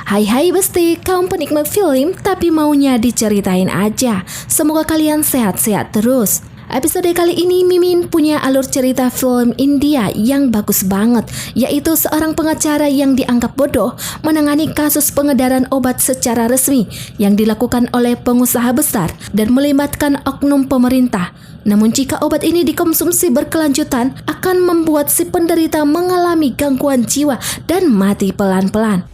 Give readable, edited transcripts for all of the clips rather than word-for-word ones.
Hai besti, kaum penikmat film tapi maunya diceritain aja. Semoga kalian sehat-sehat terus. Episode kali ini Mimin punya alur cerita film India yang bagus banget, yaitu seorang pengacara yang dianggap bodoh menangani kasus pengedaran obat secara resmi yang dilakukan oleh pengusaha besar dan melibatkan oknum pemerintah. Namun jika obat ini dikonsumsi berkelanjutan akan membuat si penderita mengalami gangguan jiwa dan mati pelan-pelan.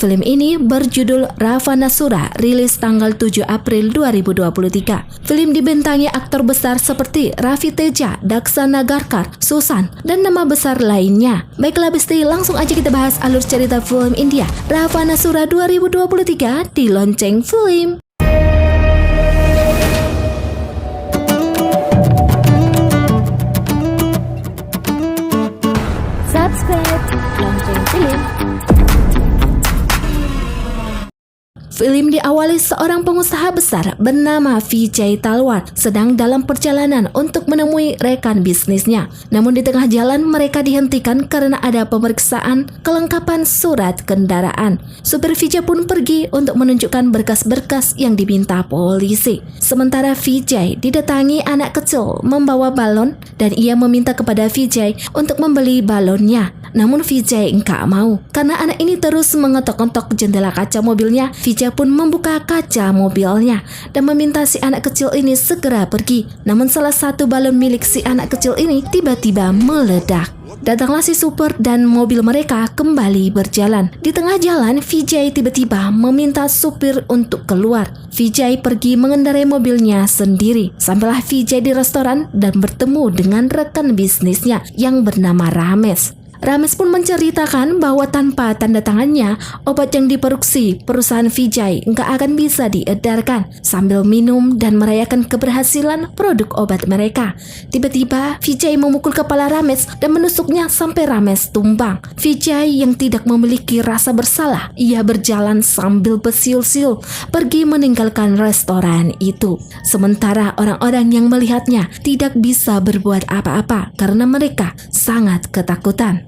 Film ini berjudul Ravanasura, rilis tanggal 7 April 2023. Film dibintangi aktor besar seperti Ravi Teja, Daksha Nagarkar, Susan, dan nama besar lainnya. Baiklah besti, langsung aja kita bahas alur cerita film India Ravanasura 2023 di Lonceng Film. Subscribe Lonceng Film. Film diawali seorang pengusaha besar bernama Vijay Talwar sedang dalam perjalanan untuk menemui rekan bisnisnya. Namun di tengah jalan mereka dihentikan karena ada pemeriksaan kelengkapan surat kendaraan. Supir Vijay pun pergi untuk menunjukkan berkas-berkas yang diminta polisi. Sementara Vijay didatangi anak kecil membawa balon dan ia meminta kepada Vijay untuk membeli balonnya. Namun Vijay enggak mau karena anak ini terus mengetok-ketok jendela kaca mobilnya. Vijay pun membuka kaca mobilnya dan meminta si anak kecil ini segera pergi. Namun salah satu balon milik si anak kecil ini tiba-tiba meledak. Datanglah si supir dan mobil mereka kembali berjalan. Di tengah jalan, Vijay tiba-tiba meminta supir untuk keluar. Vijay pergi mengendarai mobilnya sendiri. Sampailah Vijay di restoran dan bertemu dengan rekan bisnisnya yang bernama Ramesh. Ramesh pun menceritakan bahwa tanpa tanda tangannya, obat yang diproduksi perusahaan Vijay nggak akan bisa diedarkan. Sambil minum dan merayakan keberhasilan produk obat mereka, tiba-tiba Vijay memukul kepala Ramesh dan menusuknya sampai Ramesh tumbang. Vijay yang tidak memiliki rasa bersalah, ia berjalan sambil bersiul-siul pergi meninggalkan restoran itu. Sementara orang-orang yang melihatnya tidak bisa berbuat apa-apa karena mereka sangat ketakutan.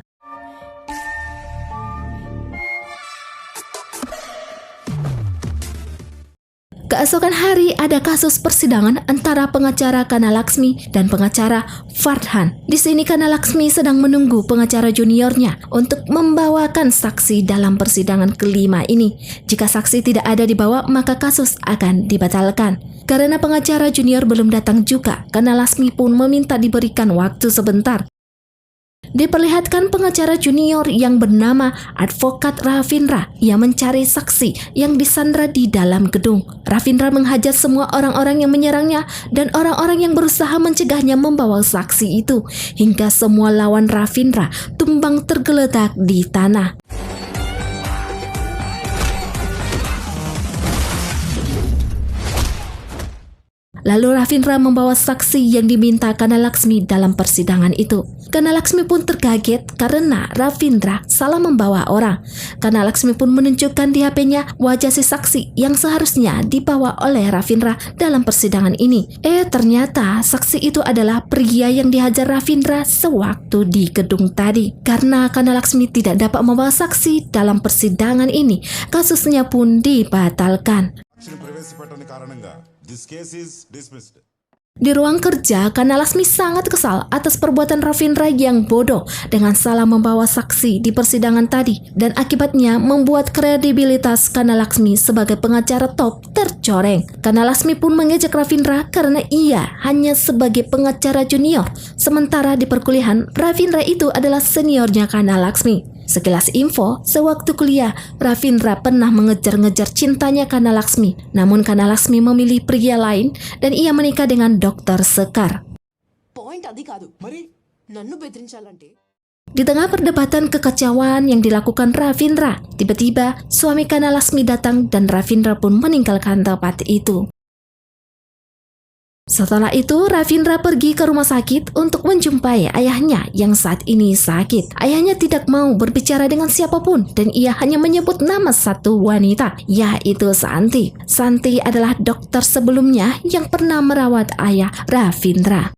Keesokan hari ada kasus persidangan antara pengacara Kana Laksmi dan pengacara Fardhan. Di sini Kana Laksmi sedang menunggu pengacara juniornya untuk membawakan saksi dalam persidangan kelima ini. Jika saksi tidak ada dibawa, maka kasus akan dibatalkan. Karena pengacara junior belum datang juga, Kana Laksmi pun meminta diberikan waktu sebentar. Diperlihatkan pengacara junior yang bernama Advokat Ravindra. Ia mencari saksi yang disandra di dalam gedung. Ravindra menghajar semua orang-orang yang menyerangnya dan orang-orang yang berusaha mencegahnya membawa saksi itu, hingga semua lawan Ravindra tumbang tergeletak di tanah. Lalu Ravindra membawa saksi yang diminta Kana Laksmi dalam persidangan itu. Kana Laksmi pun terkaget karena Ravindra salah membawa orang. Kana Laksmi pun menunjukkan di HP-nya wajah si saksi yang seharusnya dibawa oleh Ravindra dalam persidangan ini. Ternyata saksi itu adalah pria yang dihajar Ravindra sewaktu di gedung tadi. Karena Kana Laksmi tidak dapat membawa saksi dalam persidangan ini, kasusnya pun dibatalkan. Di ruang kerja, Kana Laksmi sangat kesal atas perbuatan Ravindra yang bodoh dengan salah membawa saksi di persidangan tadi, dan akibatnya membuat kredibilitas Kana Laksmi sebagai pengacara top tercoreng. Kana Laksmi pun mengejek Ravindra karena ia hanya sebagai pengacara junior, sementara di perkuliahan Ravindra itu adalah seniornya Kana Laksmi. Sekilas info, sewaktu kuliah, Ravindra pernah mengejar-ngejar cintanya Kana Laksmi. Namun Kana Laksmi memilih pria lain dan ia menikah dengan Dr. Sekar. Di tengah perdebatan kekacauan yang dilakukan Ravindra, tiba-tiba suami Kana Laksmi datang dan Ravindra pun meninggalkan tempat itu. Setelah itu, Ravindra pergi ke rumah sakit untuk menjumpai ayahnya yang saat ini sakit. Ayahnya tidak mau berbicara dengan siapapun dan ia hanya menyebut nama satu wanita, yaitu Santi. Santi adalah dokter sebelumnya yang pernah merawat ayah Ravindra.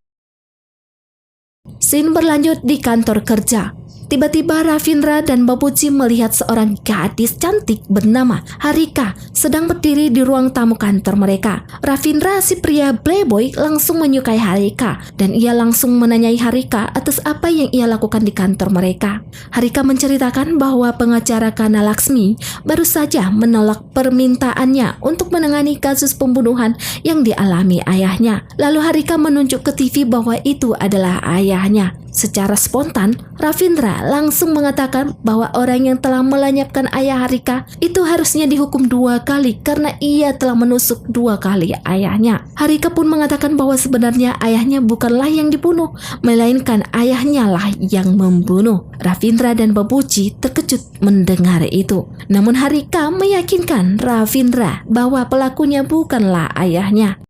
Scene berlanjut di kantor kerja. Tiba-tiba Ravindra dan Babuji melihat seorang gadis cantik bernama Harika sedang berdiri di ruang tamu kantor mereka. Ravindra, si pria playboy, langsung menyukai Harika dan ia langsung menanyai Harika atas apa yang ia lakukan di kantor mereka. Harika menceritakan bahwa pengacara Kana Laksmi baru saja menolak permintaannya untuk menangani kasus pembunuhan yang dialami ayahnya. Lalu Harika menunjuk ke TV bahwa itu adalah ayahnya. Secara spontan, Ravindra langsung mengatakan bahwa orang yang telah melenyapkan ayah Harika itu harusnya dihukum 2 kali karena ia telah menusuk 2 kali ayahnya. Harika pun mengatakan bahwa sebenarnya ayahnya bukanlah yang dibunuh, melainkan ayahnya lah yang membunuh. Ravindra dan Babuji terkejut mendengar itu. Namun Harika meyakinkan Ravindra bahwa pelakunya bukanlah ayahnya.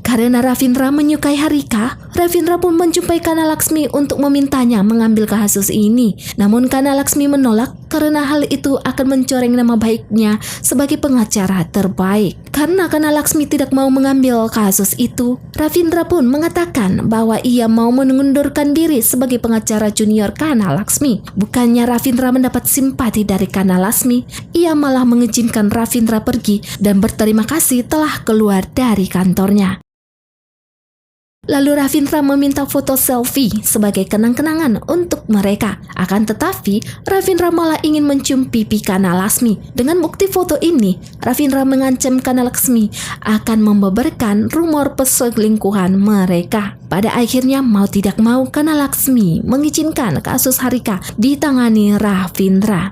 Karena Ravindra menyukai Harika, Ravindra pun menjumpai Kana Laksmi untuk memintanya mengambil kasus ini. Namun Kana Laksmi menolak karena hal itu akan mencoreng nama baiknya sebagai pengacara terbaik. Karena Kana Laksmi tidak mau mengambil kasus itu, Ravindra pun mengatakan bahwa ia mau mengundurkan diri sebagai pengacara junior Kana Laksmi. Bukannya Ravindra mendapat simpati dari Kana Laksmi, ia malah mengizinkan Ravindra pergi dan berterima kasih telah keluar dari kantornya. Lalu Ravindra meminta foto selfie sebagai kenang-kenangan untuk mereka. Akan tetapi, Ravindra malah ingin mencium pipi Kana Laksmi. Dengan bukti foto ini, Ravindra mengancam Kana Laksmi akan membeberkan rumor perselingkuhan mereka. Pada akhirnya, mau tidak mau Kana Laksmi mengizinkan kasus Harika ditangani Ravindra.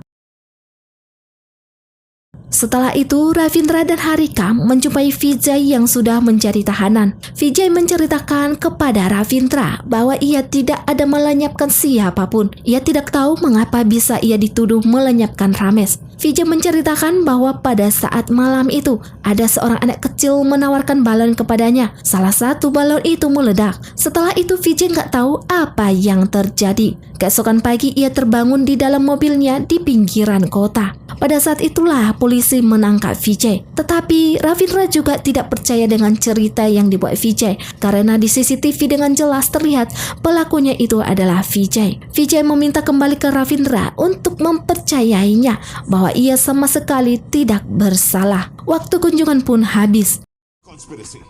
Setelah itu, Ravindra dan Harika menjumpai Vijay yang sudah menjadi tahanan. Vijay menceritakan kepada Ravindra bahwa ia tidak ada melenyapkan siapapun. Ia tidak tahu mengapa bisa ia dituduh melenyapkan Ramesh. Vijay menceritakan bahwa pada saat malam itu, ada seorang anak kecil menawarkan balon kepadanya. Salah satu balon itu meledak. Setelah itu, Vijay nggak tahu apa yang terjadi. Keesokan pagi, ia terbangun di dalam mobilnya di pinggiran kota. Pada saat itulah polisi menangkap Vijay. Tetapi Ravindra juga tidak percaya dengan cerita yang dibuat Vijay karena di CCTV dengan jelas terlihat pelakunya itu adalah Vijay. Vijay meminta kembali ke Ravindra untuk mempercayainya bahwa ia sama sekali tidak bersalah. Waktu kunjungan pun habis. Conspiracy.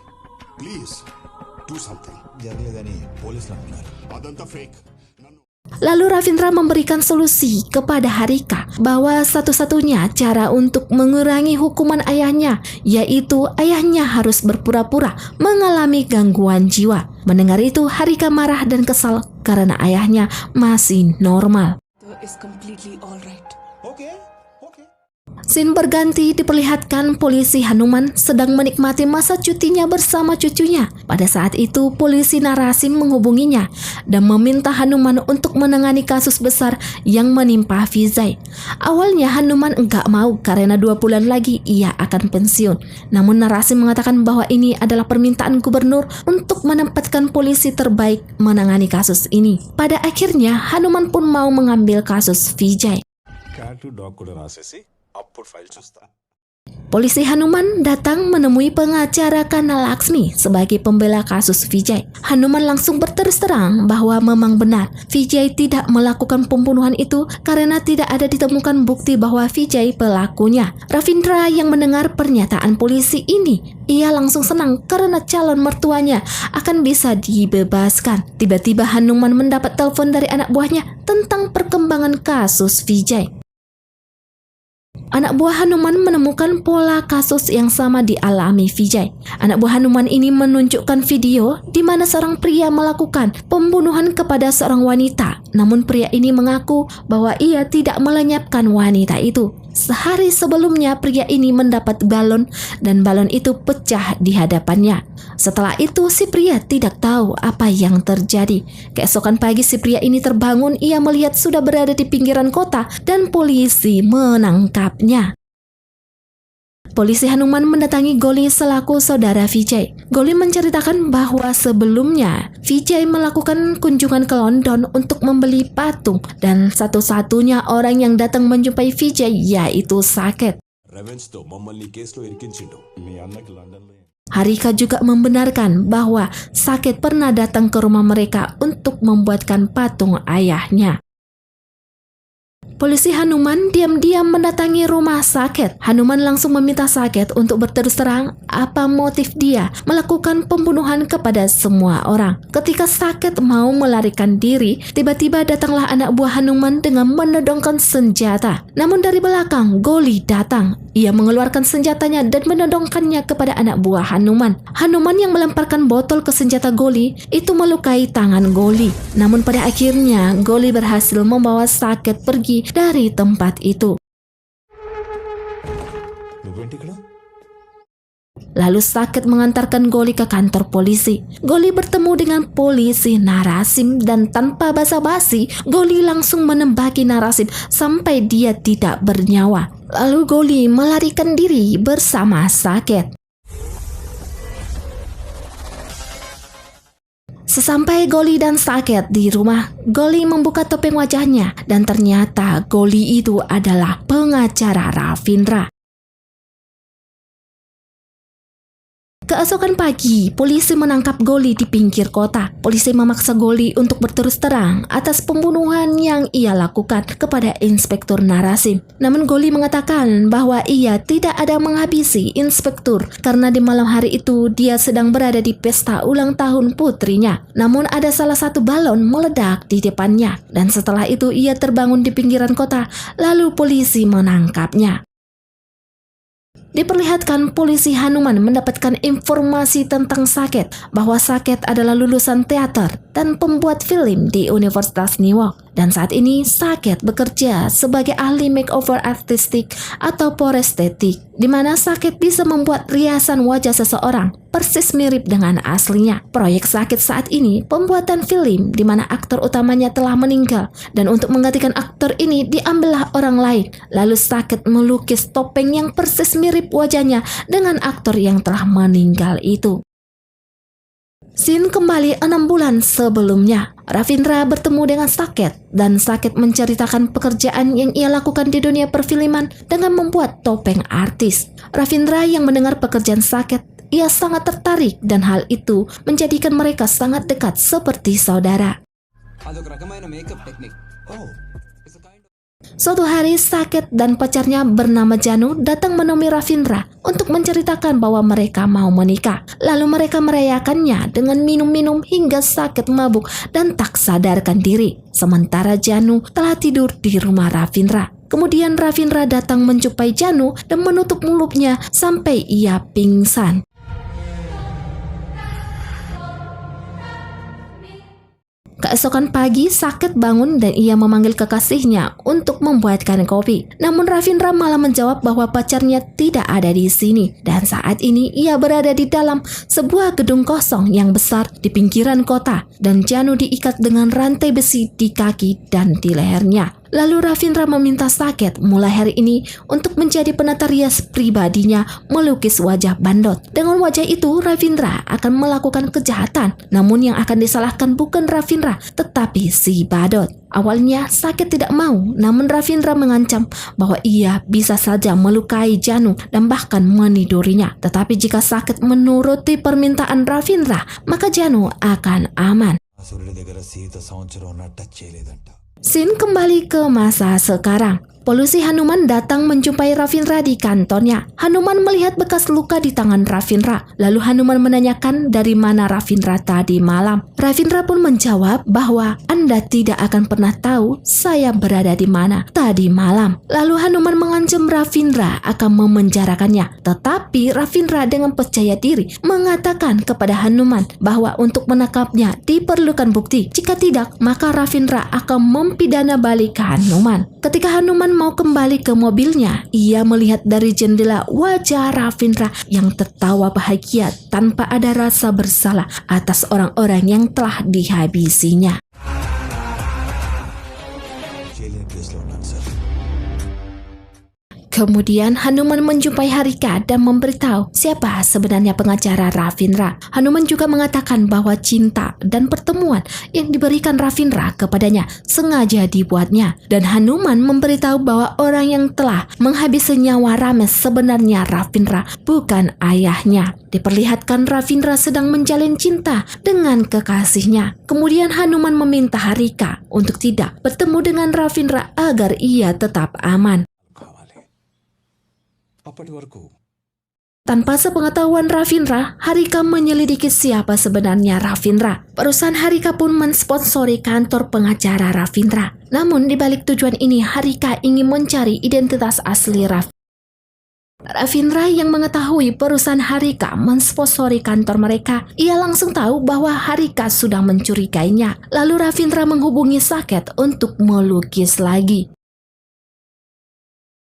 Please do something. Adanతా fake. Lalu Ravindra memberikan solusi kepada Harika bahwa satu-satunya cara untuk mengurangi hukuman ayahnya yaitu ayahnya harus berpura-pura mengalami gangguan jiwa. Mendengar itu, Harika marah dan kesal karena ayahnya masih normal. Is completely all right. Okay. Scene berganti diperlihatkan polisi Hanuman sedang menikmati masa cutinya bersama cucunya. Pada saat itu, polisi Narasim menghubunginya dan meminta Hanuman untuk menangani kasus besar yang menimpa Vijay. Awalnya Hanuman enggak mau karena 2 bulan lagi ia akan pensiun. Namun Narasim mengatakan bahwa ini adalah permintaan gubernur untuk menempatkan polisi terbaik menangani kasus ini. Pada akhirnya, Hanuman pun mau mengambil kasus Vijay. Polisi Hanuman datang menemui pengacara Kana Laksmi sebagai pembela kasus Vijay. Hanuman langsung berterus terang bahwa memang benar Vijay tidak melakukan pembunuhan itu karena tidak ada ditemukan bukti bahwa Vijay pelakunya. Ravindra yang mendengar pernyataan polisi ini, ia langsung senang karena calon mertuanya akan bisa dibebaskan. Tiba-tiba Hanuman mendapat telepon dari anak buahnya tentang perkembangan kasus Vijay. Anak buah Hanuman menemukan pola kasus yang sama dialami Vijay. Anak buah Hanuman ini menunjukkan video di mana seorang pria melakukan pembunuhan kepada seorang wanita. Namun pria ini mengaku bahwa ia tidak melenyapkan wanita itu. Sehari sebelumnya pria ini mendapat balon dan balon itu pecah di hadapannya. Setelah itu si pria tidak tahu apa yang terjadi. Keesokan pagi si pria ini terbangun, ia melihat sudah berada di pinggiran kota dan polisi menangkapnya. Polisi Hanuman mendatangi Goli selaku saudara Vijay. Goli menceritakan bahwa sebelumnya Vijay melakukan kunjungan ke London untuk membeli patung dan satu-satunya orang yang datang menjumpai Vijay yaitu Saket. Harika juga membenarkan bahwa Saket pernah datang ke rumah mereka untuk membuatkan patung ayahnya. Polisi Hanuman diam-diam mendatangi rumah Saket. Hanuman langsung meminta Saket untuk berterus terang apa motif dia melakukan pembunuhan kepada semua orang. Ketika Saket mau melarikan diri, tiba-tiba datanglah anak buah Hanuman dengan menodongkan senjata. Namun dari belakang, Goli datang. Ia mengeluarkan senjatanya dan menodongkannya kepada anak buah Hanuman. Hanuman yang melemparkan botol ke senjata Goli itu melukai tangan Goli. Namun pada akhirnya, Goli berhasil membawa Saket pergi dari tempat itu. Lalu Saket mengantarkan Goli ke kantor polisi. Goli bertemu dengan polisi Narasim dan tanpa basa-basi, Goli langsung menembaki Narasim sampai dia tidak bernyawa. Lalu Goli melarikan diri bersama Saket. Sesampai Goli dan Saket di rumah, Goli membuka topeng wajahnya dan ternyata Goli itu adalah pengacara Ravindra. Keesokan pagi, polisi menangkap Goli di pinggir kota. Polisi memaksa Goli untuk berterus terang atas pembunuhan yang ia lakukan kepada Inspektur Narasim. Namun Goli mengatakan bahwa ia tidak ada menghabisi Inspektur karena di malam hari itu dia sedang berada di pesta ulang tahun putrinya. Namun ada salah satu balon meledak di depannya dan setelah itu ia terbangun di pinggiran kota, lalu polisi menangkapnya. Diperlihatkan polisi Hanuman mendapatkan informasi tentang Saket bahwa Saket adalah lulusan teater dan pembuat film di Universitas Newark. Dan saat ini Saket bekerja sebagai ahli makeover artistik atau porestetik, di mana Saket bisa membuat riasan wajah seseorang persis mirip dengan aslinya. Proyek Saket saat ini pembuatan film di mana aktor utamanya telah meninggal dan untuk menggantikan aktor ini diambillah orang lain. Lalu Saket melukis topeng yang persis mirip wajahnya dengan aktor yang telah meninggal itu. Scene kembali 6 bulan sebelumnya. Ravindra bertemu dengan Saket dan Saket menceritakan pekerjaan yang ia lakukan di dunia perfilman dengan membuat topeng artis. Ravindra yang mendengar pekerjaan Saket, ia sangat tertarik dan hal itu menjadikan mereka sangat dekat seperti saudara. Suatu hari Saket dan pacarnya bernama Janu datang menemui Ravindra untuk menceritakan bahwa mereka mau menikah. Lalu mereka merayakannya dengan minum-minum hingga Saket mabuk dan tak sadarkan diri. Sementara Janu telah tidur di rumah Ravindra. Kemudian Ravindra datang menjumpai Janu dan menutup mulutnya sampai ia pingsan. Keesokan pagi, Saket bangun dan ia memanggil kekasihnya untuk membuatkan kopi. Namun Ravindra malah menjawab bahwa pacarnya tidak ada di sini. Dan saat ini ia berada di dalam sebuah gedung kosong yang besar di pinggiran kota. Dan Janu diikat dengan rantai besi di kaki dan di lehernya. Lalu Ravindra meminta Saket mulai hari ini untuk menjadi penata rias pribadinya melukis wajah bandot. Dengan wajah itu Ravindra akan melakukan kejahatan. Namun yang akan disalahkan bukan Ravindra tetapi si badot. Awalnya Saket tidak mau, namun Ravindra mengancam bahwa ia bisa saja melukai Janu dan bahkan menidurinya. Tetapi jika Saket menuruti permintaan Ravindra, maka Janu akan aman. Scene kembali ke masa sekarang. Polisi Hanuman datang menjumpai Ravindra di kantornya. Hanuman melihat bekas luka di tangan Ravindra. Lalu Hanuman menanyakan dari mana Ravindra tadi malam. Ravindra pun menjawab bahwa Anda tidak akan pernah tahu saya berada di mana tadi malam. Lalu Hanuman mengancam Ravindra akan memenjarakannya. Tetapi Ravindra dengan percaya diri mengatakan kepada Hanuman bahwa untuk menangkapnya diperlukan bukti. Jika tidak, maka Ravindra akan mempidana balik ke Hanuman. Ketika Hanuman mau kembali ke mobilnya, ia melihat dari jendela wajah Ravindra yang tertawa bahagia tanpa ada rasa bersalah atas orang-orang yang telah dihabisinya. Kemudian Hanuman menjumpai Harika dan memberitahu siapa sebenarnya pengacara Ravindra. Hanuman juga mengatakan bahwa cinta dan pertemuan yang diberikan Ravindra kepadanya sengaja dibuatnya. Dan Hanuman memberitahu bahwa orang yang telah menghabisi nyawa Ramesh sebenarnya Ravindra, bukan ayahnya. Diperlihatkan Ravindra sedang menjalin cinta dengan kekasihnya. Kemudian Hanuman meminta Harika untuk tidak bertemu dengan Ravindra agar ia tetap aman. అప్పటి వరకు Tanpa sepengetahuan Ravindra, Harika menyelidiki siapa sebenarnya Ravindra. Perusahaan Harika pun mensponsori kantor pengacara Ravindra. Namun di balik tujuan ini, Harika ingin mencari identitas asli Ravindra yang mengetahui perusahaan Harika mensponsori kantor mereka. Ia langsung tahu bahwa Harika sudah mencurigainya. Lalu Ravindra menghubungi Saket untuk melukis lagi.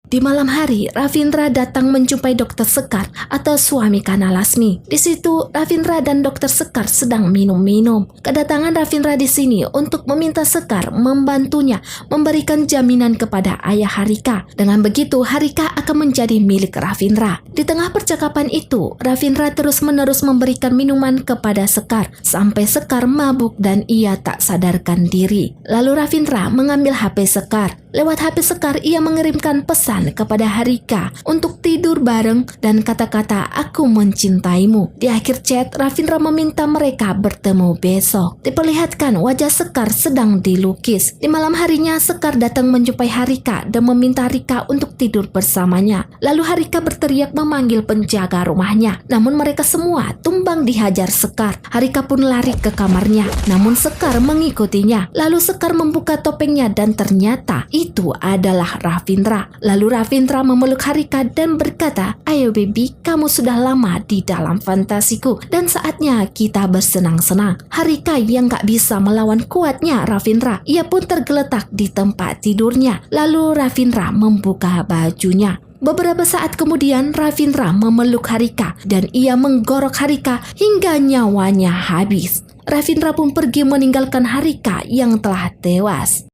Di malam hari, Ravindra datang menjumpai Dr. Sekar atau suami Kana Lasmi. Di situ, Ravindra dan Dr. Sekar sedang minum-minum. Kedatangan Ravindra di sini untuk meminta Sekar membantunya memberikan jaminan kepada ayah Harika. Dengan begitu, Harika akan menjadi milik Ravindra. Di tengah percakapan itu, Ravindra terus-menerus memberikan minuman kepada Sekar sampai Sekar mabuk dan ia tak sadarkan diri. Lalu Ravindra mengambil HP Sekar. Lewat HP Sekar, ia mengirimkan pesan kepada Harika untuk tidur bareng dan kata-kata "aku mencintaimu". Di akhir chat, Ravindra meminta mereka bertemu besok. Diperlihatkan wajah Sekar sedang dilukis. Di malam harinya, Sekar datang menjumpai Harika dan meminta Harika untuk tidur bersamanya. Lalu Harika berteriak memanggil penjaga rumahnya. Namun mereka semua tumbang dihajar Sekar. Harika pun lari ke kamarnya. Namun Sekar mengikutinya. Lalu Sekar membuka topengnya dan ternyata itu adalah Ravindra. Lalu Ravindra memeluk Harika dan berkata, "Ayo baby, kamu sudah lama di dalam fantasiku dan saatnya kita bersenang-senang." Harika yang gak bisa melawan kuatnya Ravindra, ia pun tergeletak di tempat tidurnya. Lalu Ravindra membuka bajunya. Beberapa saat kemudian Ravindra memeluk Harika dan ia menggorok Harika hingga nyawanya habis. Ravindra pun pergi meninggalkan Harika yang telah tewas.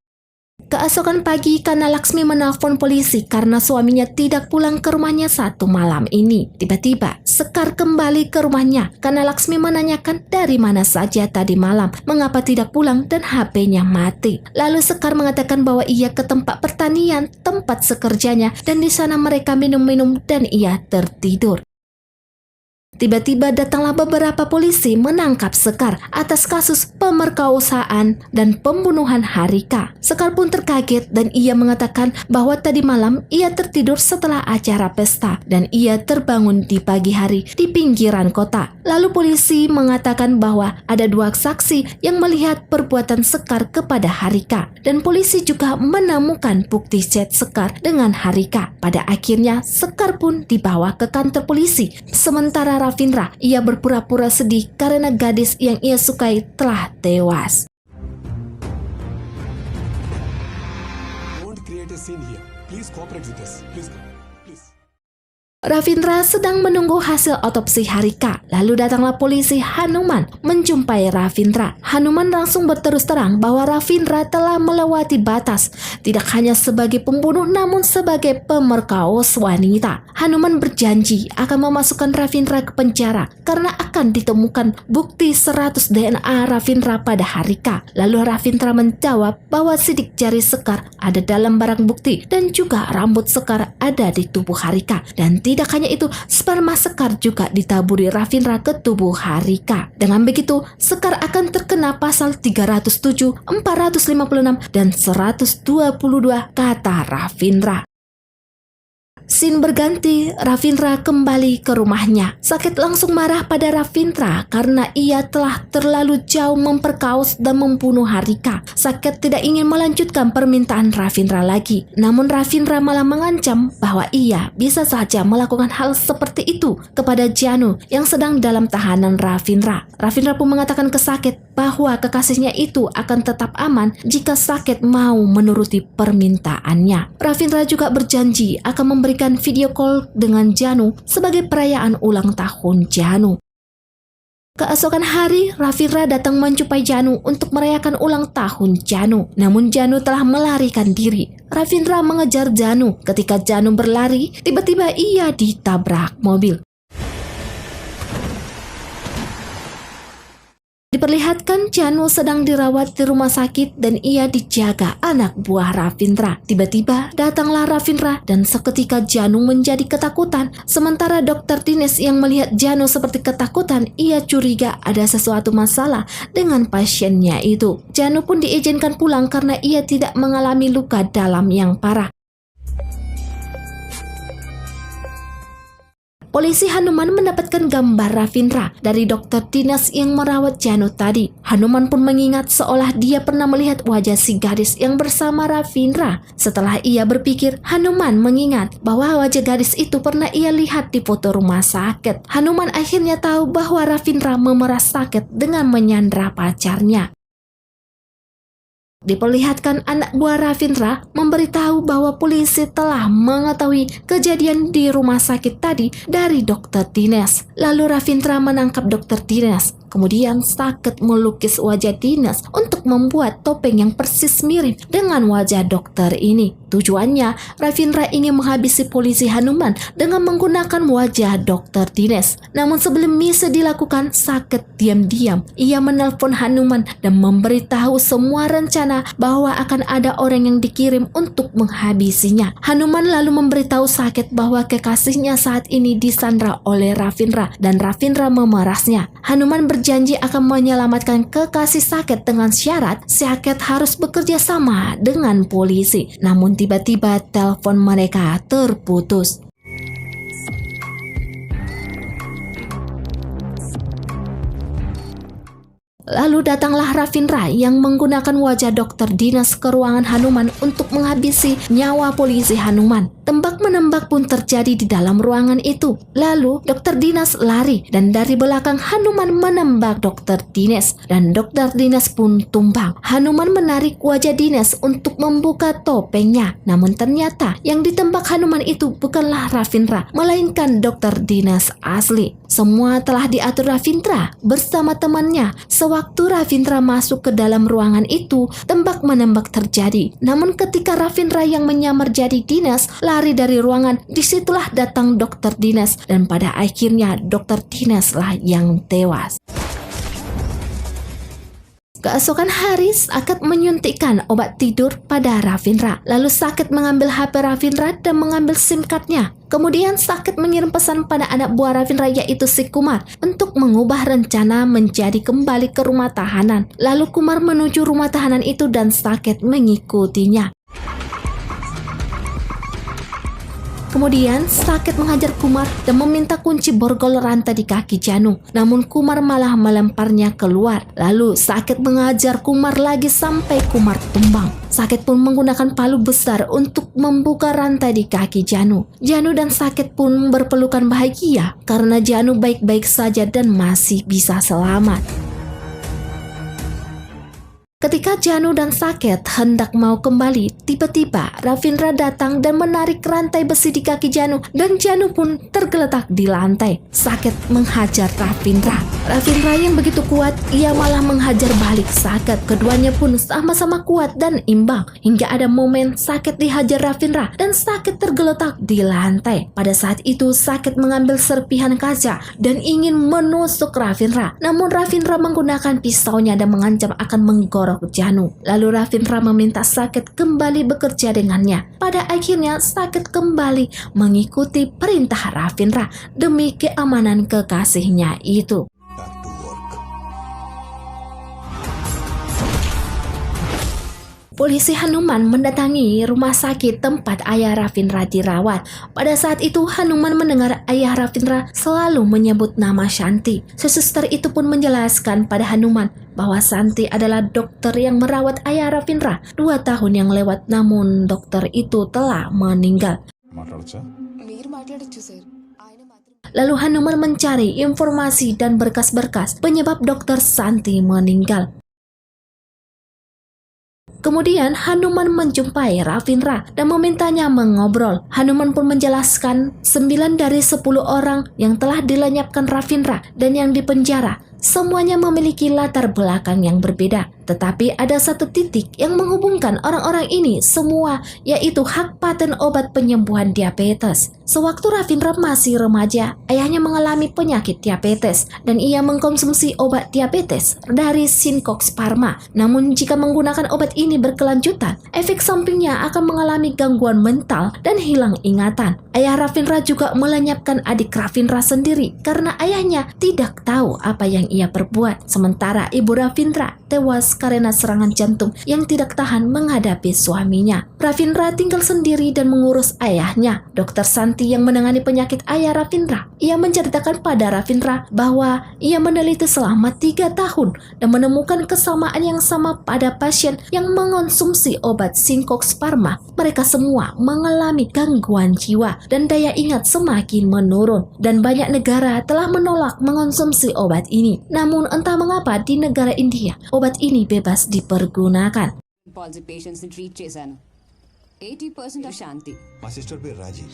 Keesokan pagi, Kana Laksmi menelpon polisi karena suaminya tidak pulang ke rumahnya satu malam ini. Tiba-tiba, Sekar kembali ke rumahnya. Kana Laksmi menanyakan dari mana saja tadi malam, mengapa tidak pulang dan HP-nya mati. Lalu Sekar mengatakan bahwa ia ke tempat pertanian, tempat sekerjanya, dan di sana mereka minum-minum dan ia tertidur. Tiba-tiba datanglah beberapa polisi menangkap Sekar atas kasus pemerkosaan dan pembunuhan Harika. Sekar pun terkaget dan ia mengatakan bahwa tadi malam ia tertidur setelah acara pesta dan ia terbangun di pagi hari di pinggiran kota. Lalu polisi mengatakan bahwa ada dua saksi yang melihat perbuatan Sekar kepada Harika dan polisi juga menemukan bukti chat Sekar dengan Harika. Pada akhirnya Sekar pun dibawa ke kantor polisi. Sementara Ravindra, ia berpura-pura sedih karena gadis yang ia sukai telah tewas. Don't create a scene here. Please cooperate with us. Please. Ravindra sedang menunggu hasil otopsi Harika. Lalu datanglah polisi Hanuman menjumpai Ravindra. Hanuman langsung berterus terang bahwa Ravindra telah melewati batas, tidak hanya sebagai pembunuh namun sebagai pemerkos wanita. Hanuman berjanji akan memasukkan Ravindra ke penjara karena akan ditemukan bukti 100 DNA Ravindra pada Harika. Lalu Ravindra menjawab bahwa sidik jari Sekar ada dalam barang bukti dan juga rambut Sekar ada di tubuh Harika. Dan tidak hanya itu, sperma Sekar juga ditaburi Ravindra ke tubuh Harika. Dengan begitu, Sekar akan terkena pasal 307, 456, dan 122 kata Ravindra. Scene berganti, Ravindra kembali ke rumahnya. Saket langsung marah pada Ravindra karena ia telah terlalu jauh memperkaos dan membunuh Harika. Saket tidak ingin melanjutkan permintaan Ravindra lagi. Namun Ravindra malah mengancam bahwa ia bisa saja melakukan hal seperti itu kepada Janu yang sedang dalam tahanan Ravindra. Ravindra pun mengatakan ke Saket bahwa kekasihnya itu akan tetap aman jika Saket mau menuruti permintaannya. Ravindra juga berjanji akan memberikan video call dengan Janu sebagai perayaan ulang tahun Janu. Keesokan hari, Ravindra datang menjumpai Janu untuk merayakan ulang tahun Janu. Namun Janu telah melarikan diri. Ravindra mengejar Janu. Ketika Janu berlari, tiba-tiba ia ditabrak mobil. Diperlihatkan Janu sedang dirawat di rumah sakit dan ia dijaga anak buah Ravindra. Tiba-tiba datanglah Ravindra dan seketika Janu menjadi ketakutan. Sementara Dr. Dinesh yang melihat Janu seperti ketakutan, ia curiga ada sesuatu masalah dengan pasiennya itu. Janu pun diizinkan pulang karena ia tidak mengalami luka dalam yang parah. Polisi Hanuman mendapatkan gambar Ravindra dari Dr. Dinesh yang merawat Janu tadi. Hanuman pun mengingat seolah dia pernah melihat wajah si gadis yang bersama Ravindra. Setelah ia berpikir, Hanuman mengingat bahwa wajah gadis itu pernah ia lihat di foto rumah sakit. Hanuman akhirnya tahu bahwa Ravindra memeras sakit dengan menyandra pacarnya. Diperlihatkan anak buah Ravindra memberitahu bahwa polisi telah mengetahui kejadian di rumah sakit tadi dari Dr. Dinesh. Lalu Ravindra menangkap Dr. Dinesh. Kemudian sakit melukis wajah Dinesh untuk membuat topeng yang persis mirip dengan wajah dokter ini. Tujuannya, Ravindra ingin menghabisi polisi Hanuman dengan menggunakan wajah Dr. Dinesh. Namun sebelum misi dilakukan, sakit diam-diam ia menelpon Hanuman dan memberitahu semua rencana bahwa akan ada orang yang dikirim untuk menghabisinya. Hanuman lalu memberitahu sakit bahwa kekasihnya saat ini disandra oleh Ravindra dan Ravindra memerasnya. Hanuman berjanji akan menyelamatkan kekasih sakit dengan syarat sakit harus bekerja sama dengan polisi. Namun tiba-tiba telepon mereka terputus. Lalu datanglah Ravindra yang menggunakan wajah Dr. Dinesh ke ruangan Hanuman untuk menghabisi nyawa polisi Hanuman. Tembak-menembak pun terjadi di dalam ruangan itu. Lalu Dr. Dinesh lari dan dari belakang Hanuman menembak Dr. Dinesh dan Dr. Dinesh pun tumbang. Hanuman menarik wajah Dinesh untuk membuka topengnya. Namun ternyata yang ditembak Hanuman itu bukanlah Ravindra, melainkan Dr. Dinesh asli. Semua telah diatur Ravindra bersama temannya. Sewaktu Ravindra masuk ke dalam ruangan itu, tembak-menembak terjadi. Namun ketika Ravindra yang menyamar jadi Dinesh lari dari ruangan, disitulah datang Dr. Dinesh dan pada akhirnya Dr. Dinesh lah yang tewas. Keesokan hari, Sakit menyuntikkan obat tidur pada Ravindra. Lalu Sakit mengambil HP Ravindra dan mengambil SIM card-nya. Kemudian Sakit mengirim pesan pada anak buah Ravindra yaitu si Kumar untuk mengubah rencana menjadi kembali ke rumah tahanan. Lalu Kumar menuju rumah tahanan itu dan Sakit mengikutinya. Kemudian Sakit menghajar Kumar dan meminta kunci borgol rantai di kaki Janu. Namun Kumar malah melemparnya keluar. Lalu Sakit mengajar Kumar lagi sampai Kumar tumbang. Sakit pun menggunakan palu besar untuk membuka rantai di kaki Janu. Janu dan Sakit pun berpelukan bahagia karena Janu baik-baik saja dan masih bisa selamat. Ketika Janu dan Sakit hendak mau kembali, tiba-tiba Ravindra datang dan menarik rantai besi di kaki Janu dan Janu pun tergeletak di lantai. Sakit menghajar Ravindra. Ravindra yang begitu kuat, ia malah menghajar balik Sakit. Keduanya pun sama-sama kuat dan imbang. Hingga ada momen Sakit dihajar Ravindra dan Sakit tergeletak di lantai. Pada saat itu Sakit mengambil serpihan kaca dan ingin menusuk Ravindra. Namun Ravindra menggunakan pisaunya dan mengancam akan menggorok Janu. Lalu Ravindra meminta Sakit kembali bekerja dengannya. Pada akhirnya Sakit kembali mengikuti perintah Ravindra demi keamanan kekasihnya itu. Back to work. Polisi Hanuman mendatangi rumah sakit tempat ayah Ravindra dirawat. Pada saat itu Hanuman mendengar ayah Ravindra selalu menyebut nama Shanti. Suster itu pun menjelaskan pada Hanuman bahwa Shanti adalah dokter yang merawat ayah Ravindra 2 tahun yang lewat, namun dokter itu telah meninggal. మీరు మాట్లాడొచ్చు సార్ ఆయన మాత్రం Lalu Hanuman mencari informasi dan berkas-berkas penyebab dokter Shanti meninggal. Kemudian Hanuman menjumpai Ravindra dan memintanya mengobrol. Hanuman pun menjelaskan 9 dari 10 orang yang telah dilenyapkan Ravindra dan yang dipenjara. Semuanya memiliki latar belakang yang berbeda, tetapi ada satu titik yang menghubungkan orang-orang ini semua, yaitu hak paten obat penyembuhan diabetes. Sewaktu Ravindra masih remaja, ayahnya mengalami penyakit diabetes dan ia mengkonsumsi obat diabetes dari Syncox Pharma. Namun jika menggunakan obat ini berkelanjutan, efek sampingnya akan mengalami gangguan mental dan hilang ingatan. Ayah Ravindra juga melenyapkan adik Ravindra sendiri karena ayahnya tidak tahu apa yang ia perbuat. Sementara ibu Ravindra tewas karena serangan jantung yang tidak tahan menghadapi suaminya. Ravindra tinggal sendiri dan mengurus ayahnya. Dr. Santi yang menangani penyakit ayah Ravindra, ia menceritakan pada Ravindra bahwa ia meneliti selama 3 tahun dan menemukan kesamaan yang sama pada pasien yang mengonsumsi obat Syncox Pharma. Mereka semua mengalami gangguan jiwa dan daya ingat semakin menurun, dan banyak negara telah menolak mengonsumsi obat ini. Namun entah mengapa di negara India obat ini bebas dipergunakan. Policy patients ని ట్రీట్ చేశాను 80% శాంతి మా సిస్టర్ పేరు రాజీ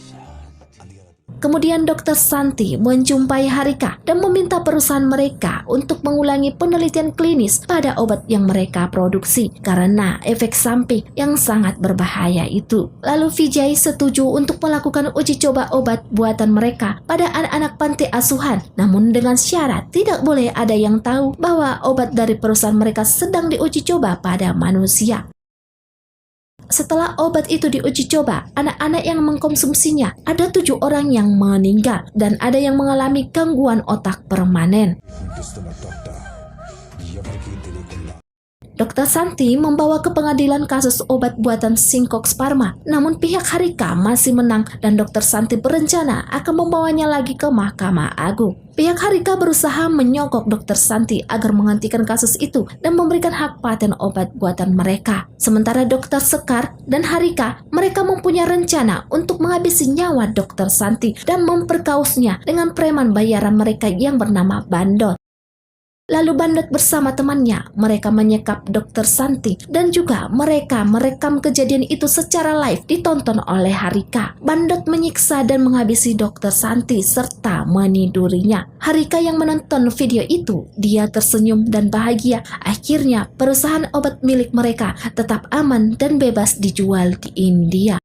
అందుకే Kemudian Dr. Santi menjumpai Harika dan meminta perusahaan mereka untuk mengulangi penelitian klinis pada obat yang mereka produksi karena efek samping yang sangat berbahaya itu. Lalu Vijay setuju untuk melakukan uji coba obat buatan mereka pada anak-anak panti asuhan, namun dengan syarat tidak boleh ada yang tahu bahwa obat dari perusahaan mereka sedang diuji coba pada manusia. Setelah obat itu diuji coba, anak-anak yang mengkonsumsinya ada 7 orang yang meninggal dan ada yang mengalami gangguan otak permanen. Dr. Santi membawa ke pengadilan kasus obat buatan Syncox Pharma, namun pihak Harika masih menang dan Dr. Santi berencana akan membawanya lagi ke Mahkamah Agung. Pihak Harika berusaha menyogok Dr. Santi agar menghentikan kasus itu dan memberikan hak paten obat buatan mereka. Sementara Dr. Sekar dan Harika, mereka mempunyai rencana untuk menghabisi nyawa Dr. Santi dan memperkausnya dengan preman bayaran mereka yang bernama Bandot. Lalu Bandot bersama temannya, mereka menyekap Dr. Santi dan juga mereka merekam kejadian itu secara live ditonton oleh Harika. Bandot menyiksa dan menghabisi Dr. Santi serta menidurinya. Harika yang menonton video itu, dia tersenyum dan bahagia. Akhirnya perusahaan obat milik mereka tetap aman dan bebas dijual di India.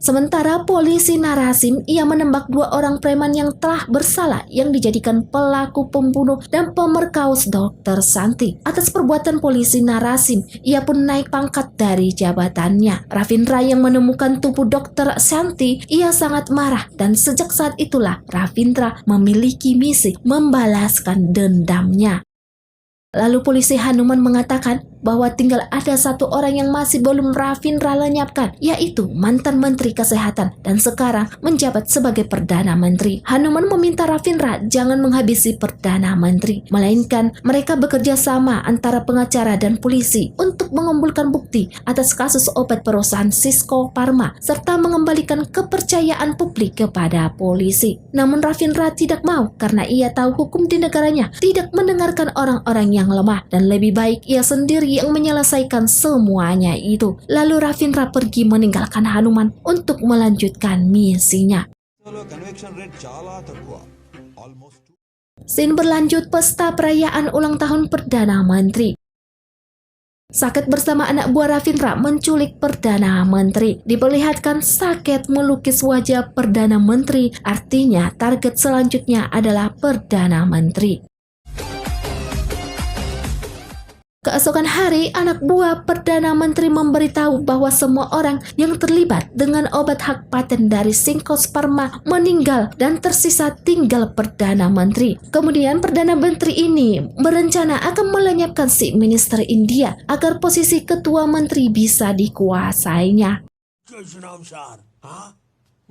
Sementara polisi Narasim, ia menembak 2 orang preman yang telah bersalah yang dijadikan pelaku pembunuh dan pemerkaus Dr. Santi. Atas perbuatan polisi Narasim, ia pun naik pangkat dari jabatannya. Ravindra yang menemukan tubuh Dr. Santi, ia sangat marah dan sejak saat itulah Ravindra memiliki misi membalaskan dendamnya. Lalu polisi Hanuman mengatakan bahwa tinggal ada 1 orang yang masih belum Ravindra lenyapkan, yaitu mantan Menteri Kesehatan dan sekarang menjabat sebagai Perdana Menteri. Hanuman meminta Ravindra jangan menghabisi Perdana Menteri, melainkan mereka bekerja sama antara pengacara dan polisi untuk mengumpulkan bukti atas kasus obat perusahaan Syncox Pharma serta mengembalikan kepercayaan publik kepada polisi. Namun Ravindra tidak mau karena ia tahu hukum di negaranya tidak mendengarkan orang-orang yang lemah dan lebih baik ia sendiri yang menyelesaikan semuanya itu. Lalu Ravindra pergi meninggalkan Hanuman untuk melanjutkan misinya. Scene berlanjut pesta perayaan ulang tahun Perdana Menteri. Saket bersama anak buah Ravindra menculik Perdana Menteri. Diperlihatkan Saket melukis wajah Perdana Menteri, artinya target selanjutnya adalah Perdana Menteri. Keesokan hari, anak buah Perdana Menteri memberitahu bahwa semua orang yang terlibat dengan obat hak paten dari Syncox Pharma meninggal dan tersisa tinggal Perdana Menteri. Kemudian Perdana Menteri ini berencana akan melenyapkan si minister India agar posisi ketua menteri bisa dikuasainya.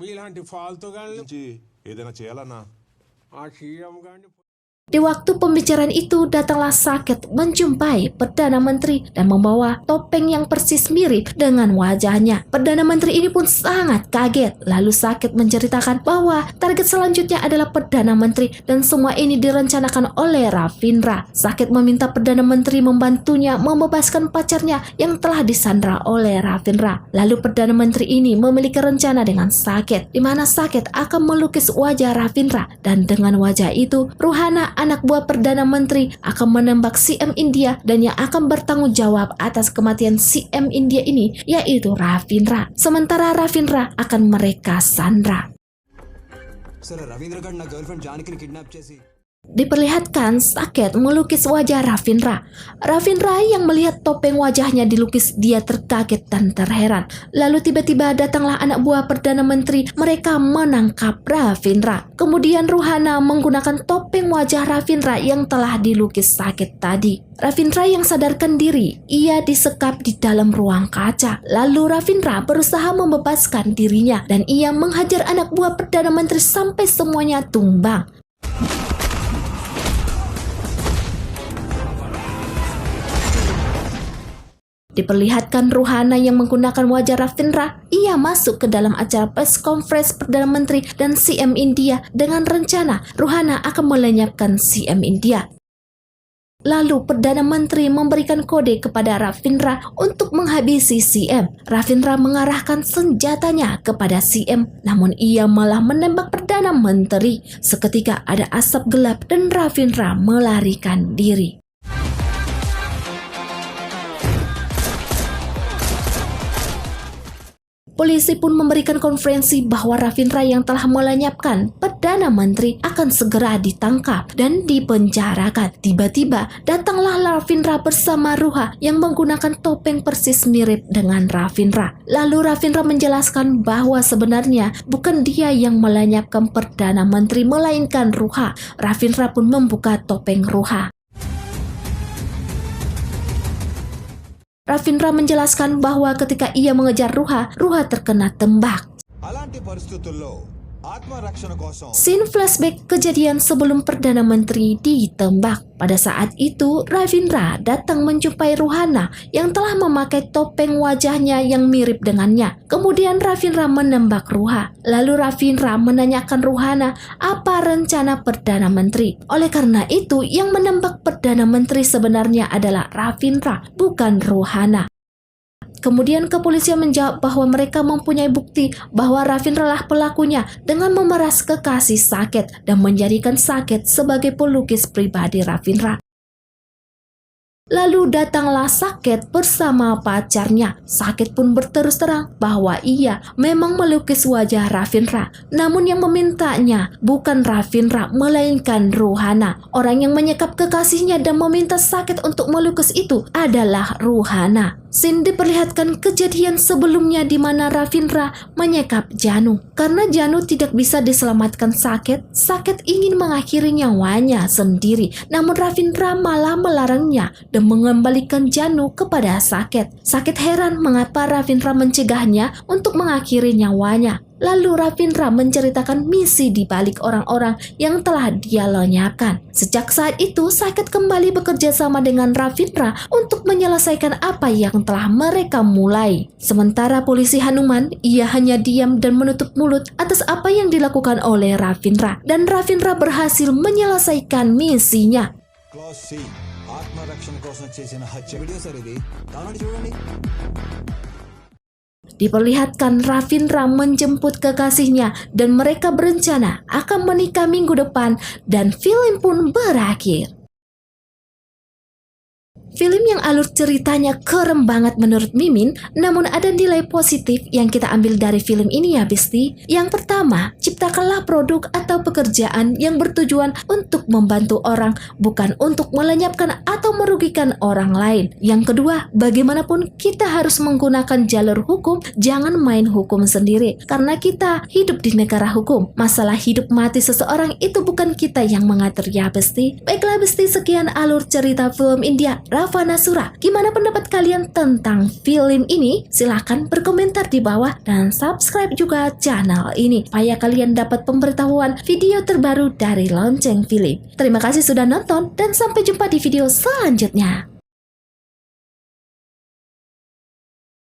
మీలాంటి ఫాల్తూ గాళ్ళు నుంచి ఏదైనా చేయాలన్నా ఆ క్షీరం గాని Di waktu pembicaraan itu datanglah Saket menjumpai Perdana Menteri dan membawa topeng yang persis mirip dengan wajahnya. Perdana Menteri ini pun sangat kaget. Lalu Saket menceritakan bahwa target selanjutnya adalah Perdana Menteri dan semua ini direncanakan oleh Ravindra. Saket meminta Perdana Menteri membantunya membebaskan pacarnya yang telah disandra oleh Ravindra. Lalu Perdana Menteri ini memiliki rencana dengan Saket, di mana Saket akan melukis wajah Ravindra dan dengan wajah itu Ruhana, anak buah Perdana Menteri, akan menembak CM India dan yang akan bertanggung jawab atas kematian CM India ini yaitu Ravindra. Sementara Ravindra akan mereka sandra. Sir, Ravindra garu na girlfriend Janakini kidnap chesi. Diperlihatkan Saket melukis wajah Ravindra. Ravindra yang melihat topeng wajahnya dilukis, dia terkaget dan terheran. Lalu tiba-tiba datanglah anak buah Perdana Menteri. Mereka menangkap Ravindra. Kemudian Ruhana menggunakan topeng wajah Ravindra yang telah dilukis Saket tadi. Ravindra yang sadarkan diri, ia disekap di dalam ruang kaca. Lalu Ravindra berusaha membebaskan dirinya dan ia menghajar anak buah Perdana Menteri sampai semuanya tumbang. Diperlihatkan Ruhana yang menggunakan wajah Ravindra. Ia masuk ke dalam acara press conference Perdana Menteri dan CM India dengan rencana Ruhana akan melenyapkan CM India. Lalu Perdana Menteri memberikan kode kepada Ravindra untuk menghabisi CM. Ravindra mengarahkan senjatanya kepada CM, namun ia malah menembak Perdana Menteri. Seketika ada asap gelap dan Ravindra melarikan diri. Polisi pun memberikan konferensi bahwa Ravindra yang telah melenyapkan Perdana Menteri akan segera ditangkap dan dipenjarakan. Tiba-tiba datanglah Ravindra bersama Ruha yang menggunakan topeng persis mirip dengan Ravindra. Lalu Ravindra menjelaskan bahwa sebenarnya bukan dia yang melenyapkan Perdana Menteri melainkan Ruha. Ravindra pun membuka topeng Ruha. Ravindra menjelaskan bahwa ketika ia mengejar Ruha, Ruha terkena tembak. అలాంటి పరిస్థితుల్లో ఆత్మరక్షణ కోసం Scene flashback kejadian sebelum Perdana Menteri ditembak. Pada saat itu, Ravindra datang menjumpai Ruhana yang telah memakai topeng wajahnya yang mirip dengannya. Kemudian Ravindra menembak Ruha. Lalu Ravindra menanyakan Ruhana apa rencana Perdana Menteri. Oleh karena itu, yang menembak Perdana Menteri sebenarnya adalah Ravindra, bukan Ruhana. Kemudian kepolisian menjawab bahwa mereka mempunyai bukti bahwa Ravindra lah pelakunya dengan memeras kekasih Saket dan menjadikan Saket sebagai pelukis pribadi Ravindra. Lalu datanglah Saket bersama pacarnya. Saket pun berterus terang bahwa ia memang melukis wajah Ravindra. Namun yang memintanya bukan Ravindra melainkan Ruhana. Orang yang menyekap kekasihnya dan meminta Saket untuk melukis itu adalah Ruhana. Scene diperlihatkan kejadian sebelumnya di mana Ravindra menyekap Janu. Karena Janu tidak bisa diselamatkan Saket, Saket ingin mengakhiri nyawanya sendiri. Namun Ravindra malah melarangnya dan mengembalikan Janu kepada Saket. Saket heran mengapa Ravindra mencegahnya untuk mengakhiri nyawanya. Lalu Ravindra menceritakan misi di balik orang-orang yang telah dia lenyapkan. Sejak saat itu, Saket kembali bekerja sama dengan Ravindra untuk menyelesaikan apa yang telah mereka mulai. Sementara polisi Hanuman, ia hanya diam dan menutup mulut atas apa yang dilakukan oleh Ravindra. Dan Ravindra berhasil menyelesaikan misinya. Class C ఆత్మరక్షణ కోసం చేసిన హత్య video sir ఇది కావాలంటే చూడండి. Diperlihatkan Ravindra menjemput kekasihnya dan mereka berencana akan menikah minggu depan dan film pun berakhir. Film yang alur ceritanya keren banget menurut Mimin, namun ada nilai positif yang kita ambil dari film ini ya Besti. Yang pertama, ciptakanlah produk atau pekerjaan yang bertujuan untuk membantu orang, bukan untuk melenyapkan atau merugikan orang lain. Yang kedua, bagaimanapun kita harus menggunakan jalur hukum, jangan main hukum sendiri. Karena kita hidup di negara hukum, masalah hidup mati seseorang itu bukan kita yang mengatur ya Besti. Baiklah Besti, sekian alur cerita film India Rafa Nasura. Gimana pendapat kalian tentang film ini? Silahkan berkomentar di bawah dan subscribe juga channel ini supaya kalian kalian dapat pemberitahuan video terbaru dari Lonceng Film. Terima kasih sudah nonton dan sampai jumpa di video selanjutnya.